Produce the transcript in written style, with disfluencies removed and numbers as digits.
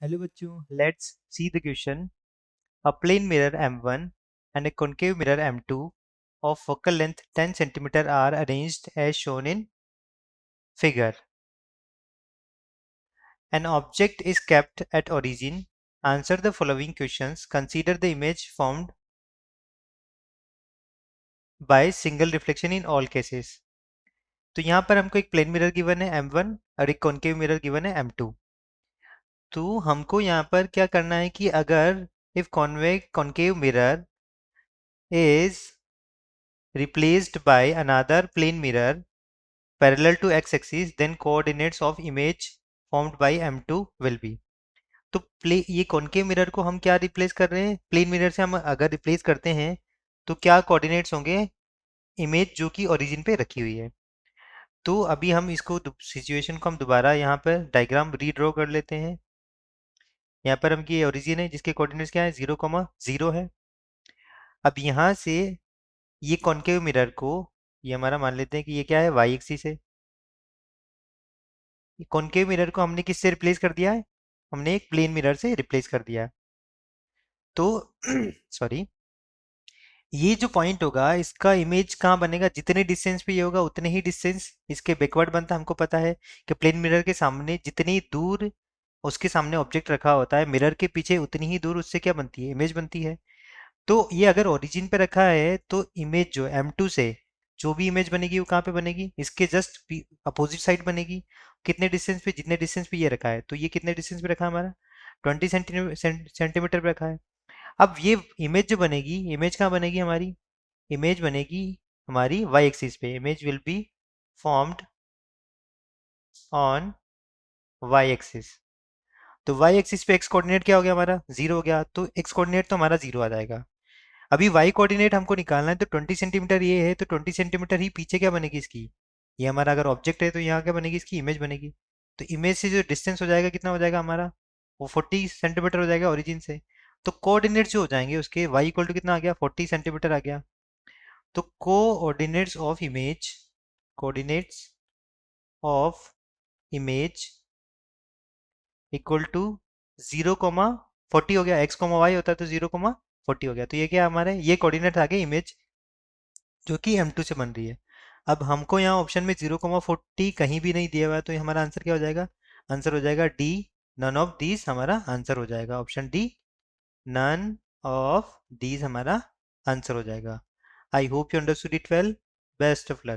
Hello बच्चों, let's see the question. A plane mirror M1 and a concave mirror M2 of focal length 10 cm are arranged as shown in figure. An object is kept at origin. Answer the following questions. Consider the image formed by single reflection in all cases. तो यहाँ पर हमको एक plane mirror given है M1 और एक concave mirror given है M2. तो हमको यहाँ पर क्या करना है कि अगर if concave mirror is replaced by another plane mirror parallel to x-axis, then coordinates of image formed by M2 will be. तो ये कॉनकेव मिरर को हम क्या रिप्लेस कर रहे हैं, प्लेन मिरर से हम अगर रिप्लेस करते हैं तो क्या कोऑर्डिनेट्स होंगे, इमेज जो कि ओरिजिन पे रखी हुई है. तो अभी हम इसको सिचुएशन को हम दोबारा यहाँ पर डायग्राम रीड्रॉ कर लेते हैं. यहाँ पर हम ये ओरिजिन है जिसके कोऑर्डिनेट्स क्या है 0,0 है. अब यहाँ से ये कॉनकेव मिरर को ये हमारा मान लेते हैं कि ये क्या है वाई एक्सिस है. कॉनकेव मिरर को हमने किससे रिप्लेस कर दिया है, हमने एक प्लेन मिरर से रिप्लेस कर दिया. तो सॉरी, ये जो पॉइंट होगा इसका इमेज कहाँ बनेगा, जितने डिस्टेंस पे ये होगा उतने ही डिस्टेंस इसके बैकवर्ड बनता है. हमको पता है कि प्लेन मिरर के सामने जितनी दूर उसके सामने ऑब्जेक्ट रखा होता है, मिरर के पीछे उतनी ही दूर उससे क्या बनती है, इमेज बनती है. तो ये अगर ओरिजिन पे रखा है तो इमेज जो M2 से जो भी इमेज बनेगी वो कहाँ पे बनेगी, इसके जस्ट अपोजिट साइड बनेगी. कितने डिस्टेंस पे, जितने डिस्टेंस पे ये रखा है. तो ये कितने डिस्टेंस पे रखा है हमारा 20 सेंटीमीटर पे रखा है. अब ये इमेज जो बनेगी, इमेज कहाँ बनेगी हमारी, इमेज बनेगी हमारी वाई एक्सिस पे. Image will be formed on Y axis. तो वाई एक्सिस पे एक्स कोऑर्डिनेट क्या हो गया हमारा 0 हो गया. तो एक्स कोऑर्डिनेट तो हमारा 0 आ जाएगा. अभी वाई कोऑर्डिनेट हमको निकालना है. तो 20 सेंटीमीटर ये है तो 20 सेंटीमीटर ही पीछे क्या बनेगी इसकी, ये हमारा अगर ऑब्जेक्ट है तो यहाँ क्या बनेगी इसकी इमेज बनेगी. तो इमेज से जो डिस्टेंस हो जाएगा कितना हो जाएगा हमारा, वो 40 सेंटीमीटर हो जाएगा ओरिजिन से. तो कोऑर्डिनेट्स जो हो जाएंगे उसके वाई इक्वल टू कितना आ गया 40 सेंटीमीटर आ गया. तो coordinates of image equal to 0,40 हो गया. एक्स कोमा वाई होता है तो 0,40 हो गया. तो ये क्या हमारे ये कोऑर्डिनेट आ गए इमेज जो कि M2 से बन रही है. अब हमको यहाँ ऑप्शन में 0,40 कहीं भी नहीं दिया हुआ है तो ये हमारा आंसर क्या हो जाएगा, आंसर हो जाएगा डी, नन ऑफ दीज हमारा आंसर हो जाएगा. Option D, none of these हमारा आंसर हो जाएगा. I hope you understood it well. Best of luck.